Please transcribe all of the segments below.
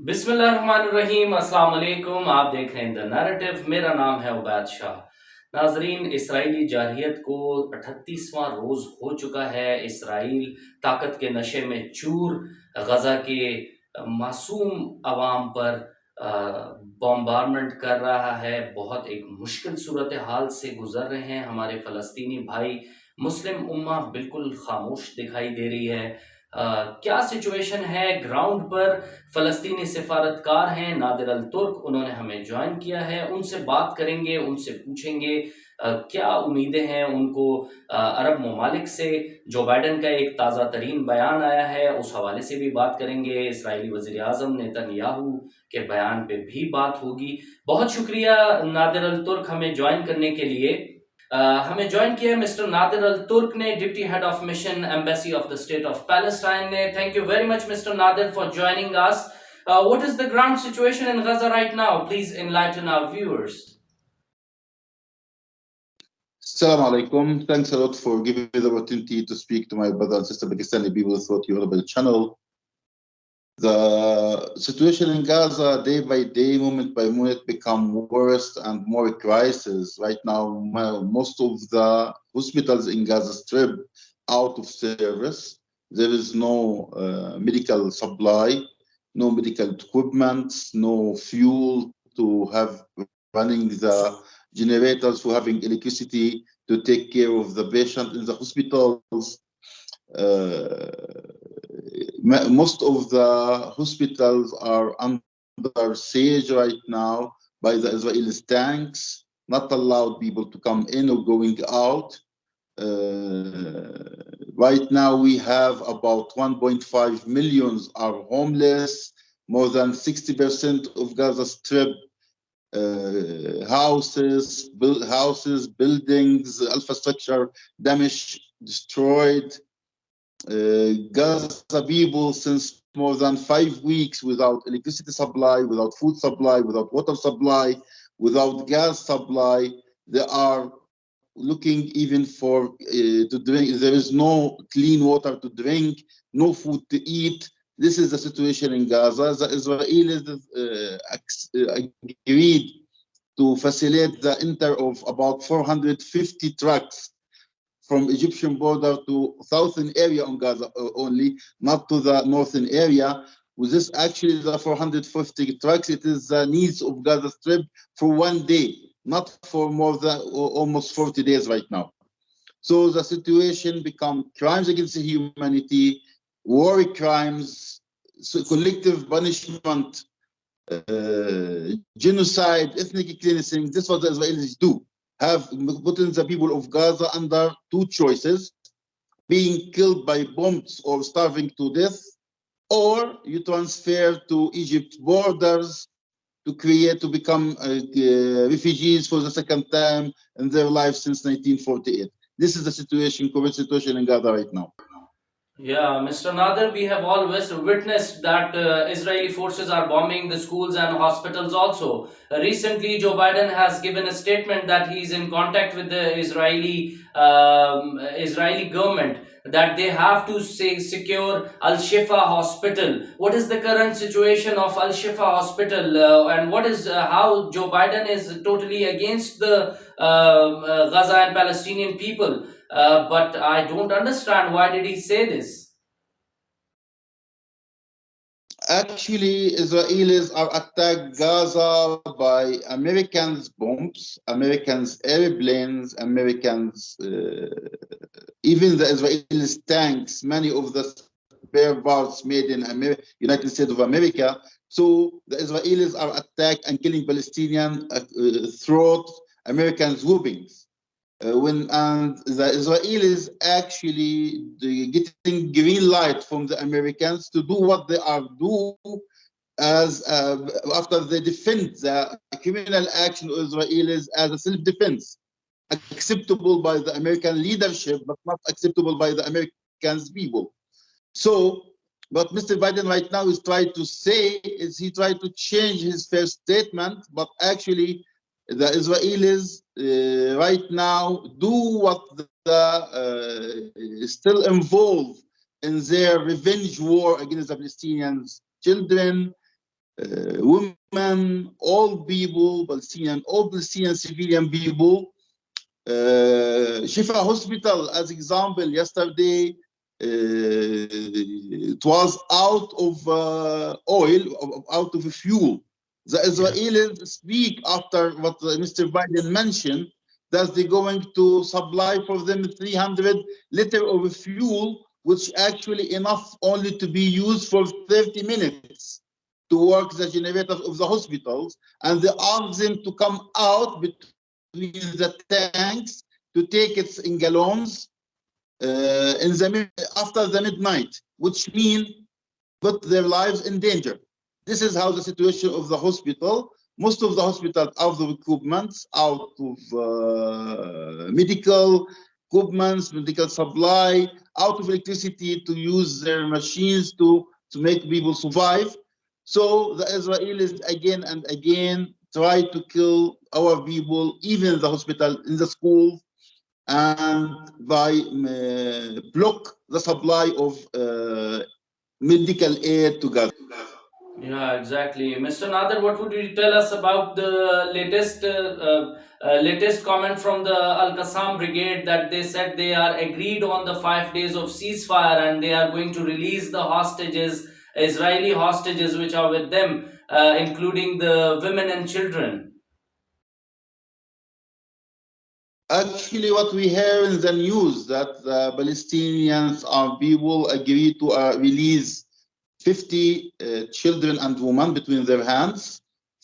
بسم اللہ الرحمن الرحیم، السلام علیکم۔ آپ دیکھ رہے ہیں دا نیریٹو، میرا نام ہے عبید شاہ۔ ناظرین، اسرائیلی جارحیت کو 38واں روز ہو چکا ہے۔ اسرائیل طاقت کے نشے میں چور غزہ کے معصوم عوام پر بمبارمنٹ کر رہا ہے۔ بہت ایک مشکل صورتحال سے گزر رہے ہیں ہمارے فلسطینی بھائی۔ مسلم امہ بالکل خاموش دکھائی دے رہی ہے۔ کیا سچویشن ہے گراؤنڈ پر؟ فلسطینی سفارتکار ہیں نادر الترک، انہوں نے ہمیں جوائن کیا ہے، ان سے بات کریں گے، ان سے پوچھیں گے کیا امیدیں ہیں ان کو عرب ممالک سے۔ جو بائیڈن کا ایک تازہ ترین بیان آیا ہے، اس حوالے سے بھی بات کریں گے۔ اسرائیلی وزیر اعظم نیتنیاہو کے بیان پہ بھی بات ہوگی۔ بہت شکریہ نادر الترک ہمیں جوائن کرنے کے لیے۔ ہمیں جوائن کیا ہے مسٹر نادر الترک نے، deputy head of mission embassy of the state of Palestine نے۔ Thank you very much Mr Nader for joining us. What is the ground situation in Gaza right now? Please enlighten our viewers. Assalamu alaikum. Thanks a lot for giving me the opportunity to speak to my brother and sister Pakistani people throughout your honorable channel. The situation in Gaza, day by day, moment by moment, become worse and more crisis. Right now, most of the hospitals in Gaza Strip out of service. There is no medical supply, no medical equipment, no fuel to have running the generators for having electricity to take care of the patient in the hospitals. Most of the hospitals are under siege right now by the Israeli tanks, not allowed people to come in or going out. Right now we have about 1.5 million are homeless. More than 60% of Gaza Strip houses, buildings, infrastructure damaged, destroyed. Gaza people since more than 5 weeks without electricity supply, without food supply, without water supply, without gas supply. They are looking even for to drink. There is no clean water to drink, no food to eat. This is the situation in Gaza. The Israelis agreed to facilitate the enter of about 450 trucks from Egyptian border to southern area on Gaza only, not to the northern area. With this, actually, the 450 trucks, it is the needs of Gaza Strip for 1 day, not for more than almost 40 days right now. So the situation become crimes against humanity, war crimes, collective punishment, genocide, ethnic cleansing. This is what the Israelis do. Have putting the people of Gaza under two choices: being killed by bombs or starving to death, or you transfer to Egypt borders to become refugees for the second time in their life since 1948. This is the situation, current situation in Gaza right now. Yeah, Mr. Nader, we have always witnessed that Israeli forces are bombing the schools and hospitals also. Recently, Joe Biden has given a statement that he is in contact with the Israeli government that they have to secure Al-Shifa Hospital. What is the current situation of Al-Shifa Hospital, and what is how Joe Biden is totally against the Gaza and Palestinian people? But I don't understand, why did he say this? Actually, Israelis are attacked Gaza by Americans' bombs, Americans' airplanes, Americans, even the Israeli tanks, many of the spare parts made in United States of America. So the Israelis are attacked and killing Palestinians through Americans' whoopings. And the Israelis actually getting green light from the Americans to do what they are doing as after they defend the criminal action of Israelis as a self-defense, acceptable by the American leadership, but not acceptable by the American people. So, what Mr. Biden right now is trying to say is he tried to change his first statement, but actually the Israelis right now do what still involved in their revenge war against the Palestinians, children, women, old people, all Palestinian civilian people. Shifa Hospital, as example, yesterday, it was out of oil, out of fuel. The Israelis speak after what Mr. Biden mentioned, that they're going to supply for them 300 liters of fuel, which actually enough only to be used for 30 minutes to work the generators of the hospitals. And they ask them to come out between the tanks to take it in gallons after the midnight, which means put their lives in danger. This is how the situation of the hospital. Most of the hospitals out of equipment, out of medical equipment, medical supply, out of electricity to use their machines to make people survive. So the Israelis again and again try to kill our people, even in the hospital, in the schools, and by block the supply of medical aid to Gaza. Yeah, exactly. Mr. Nader, what would you tell us about the latest comment from the Al-Qassam Brigade, that they said they are agreed on the 5 days of ceasefire and they are going to release the hostages, Israeli hostages, which are with them, including the women and children? Actually, what we hear in the news, that the Palestinians people agree to release 50 children and women between their hands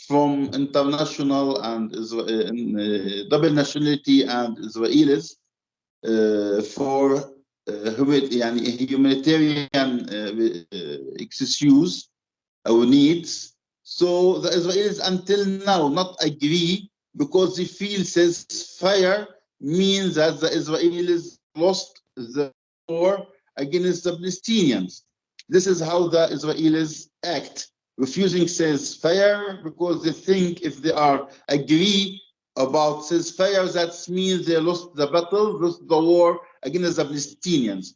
from international and double nationality and Israelis for humanitarian issues or needs. So the Israelis until now not agree, because they feel ceasefire means that the Israelis lost the war against the Palestinians. This is how the Israelis act, refusing ceasefire because they think if they are agree about ceasefire, that means they lost the battle, lost the war against the Palestinians.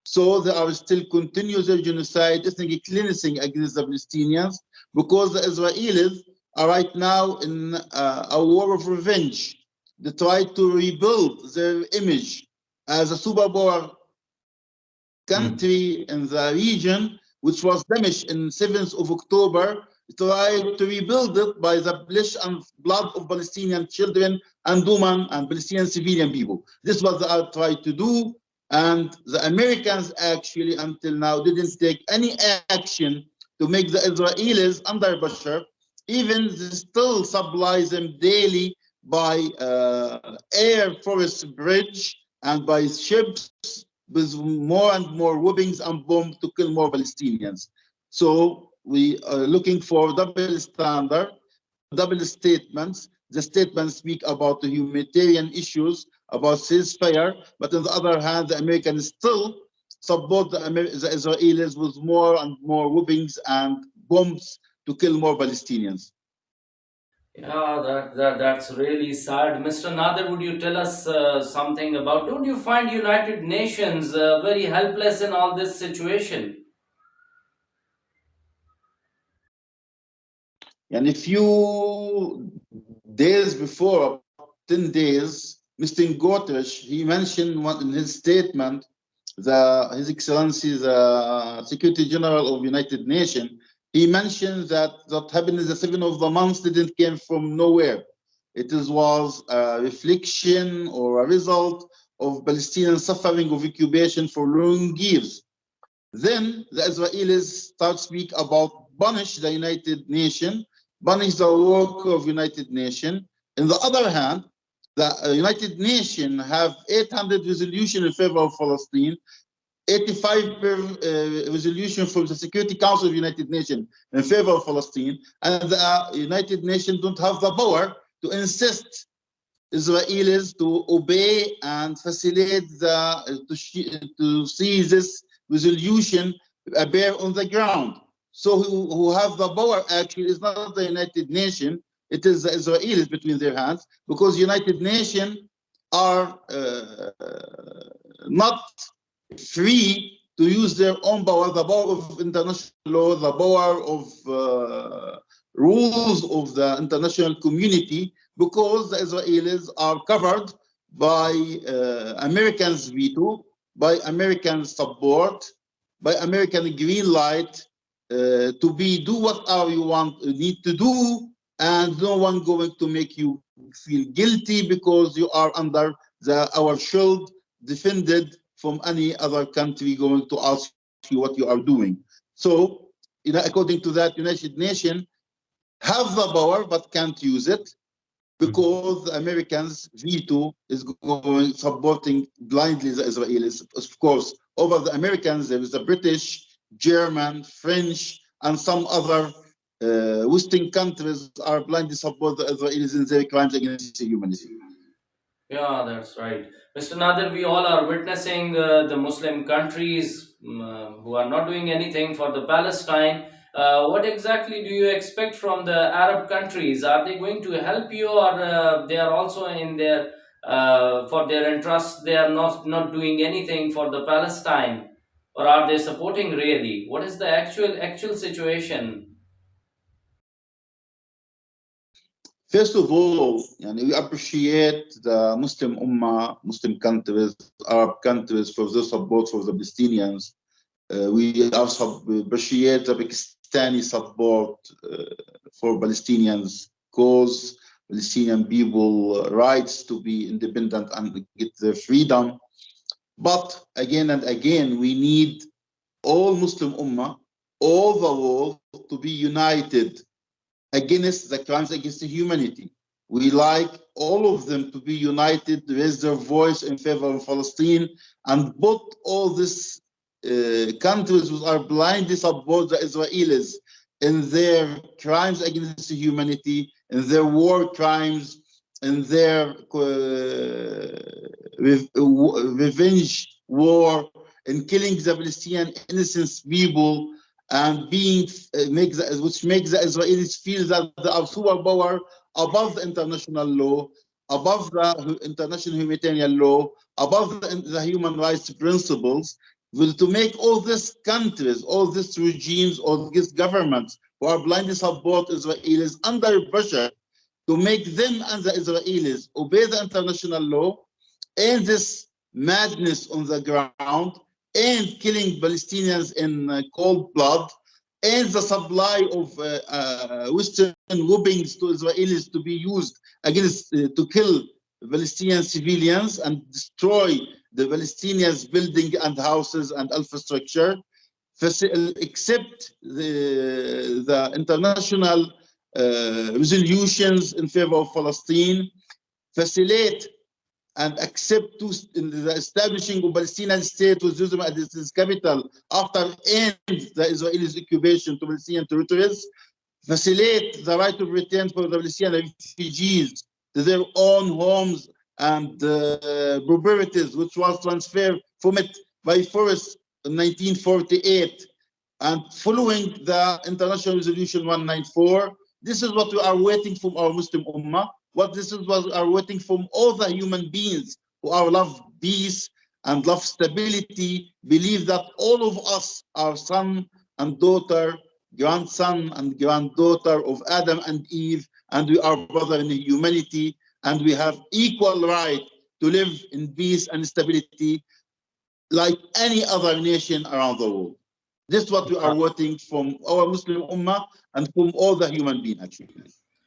So they are still continuing their genocide, ethnic cleansing against the Palestinians, because the Israelis are right now in a war of revenge. They try to rebuild their image as a superpower country in the region, which was damaged in 7th of October, tried to rebuild it by the flesh and blood of Palestinian children and women and Palestinian civilian people. This was what they tried to do. And the Americans actually until now didn't take any action to make the Israelis under pressure. Even they still supply them daily by air forest bridge and by ships with more and more whippings and bombs to kill more Palestinians. So we are looking for double standard, double statements. The statements speak about the humanitarian issues, about ceasefire, but on the other hand, the Americans still support the Israelis with more and more whippings and bombs to kill more Palestinians. Yeah, that's really sad. Mr. Nader, would you tell us something about? Don't you find United Nations very helpless in all this situation? And a few days before, 10 days, Mr. Guterres, he mentioned in his statement, His Excellency, the Secretary General of United Nations, he mentioned that what happened in the 7th of the month didn't come from nowhere. It was a reflection or a result of Palestinian suffering of occupation for long years. Then the Israelis start speak about punish the United Nations, punish the work of United Nations. On the other hand, the United Nations have 800 resolutions in favor of Palestine, 85 resolution from the Security Council of United Nations in favor of Palestine, and the United Nations don't have the power to insist Israelis to obey and facilitate to see this resolution appear on the ground. So who have the power actually is not the United Nations, it is the Israelis between their hands, because United Nations are not free to use their own power, the power of international law, the power of rules of the international community, because the Israelis are covered by Americans' veto, by American support, by American green light to do whatever you need to do, and no one going to make you feel guilty because you are under our shield, defended from any other country going to ask you what you are doing. So, according to that, United Nations have the power but can't use it, because the Americans' veto is going supporting blindly the Israelis. Of course, over the Americans, there is the British, German, French, and some other Western countries are blindly support the Israelis in their crimes against humanity. Yeah, that's right. Mr. Nader, we all are witnessing the Muslim countries who are not doing anything for the Palestine. What exactly do you expect from the Arab countries? Are they going to help you, or they are also in their for their interests? They are not doing anything for the Palestine, or are they supporting really? What is the actual situation? First of all, we appreciate the Muslim Ummah, Muslim countries, Arab countries for their support for the Palestinians. We also appreciate the Pakistani support for Palestinians' cause, Palestinian people rights to be independent and get their freedom. But again and again, we need all Muslim Ummah, all the world to be united against the crimes against humanity. We like all of them to be united, raise their voice in favor of Palestine, and put all these countries who are blindly support the Israelis in their crimes against humanity, in their war crimes, in their revenge war, in killing the Palestinian innocent people, and which makes the Israelis feel that they are superpower above the international law, above the international humanitarian law, above the human rights principles, to make all these countries, all these regimes, all these governments who are blindly support Israelis under pressure, to make them and the Israelis obey the international law, and this madness on the ground, and killing Palestinians in cold blood, and the supply of Western weapons to Israelis to be used against to kill Palestinian civilians and destroy the Palestinians' building and houses and infrastructure, accept the international resolutions in favor of Palestine, facilitate and accept the establishing of Palestinian state with Jerusalem as its capital after end the Israeli occupation to Palestinian territories, facilitate the right of return for the Palestinian refugees to their own homes and properties, which was transferred from it by force in 1948, and following the International Resolution 194. This is what we are waiting from our Muslim Ummah. This is what we are waiting from all the human beings who are love peace and love stability, believe that all of us are son and daughter, grandson and granddaughter of Adam and Eve, and we are brother in humanity, and we have equal right to live in peace and stability like any other nation around the world. This is what we are waiting from our Muslim Ummah and from all the human beings, actually.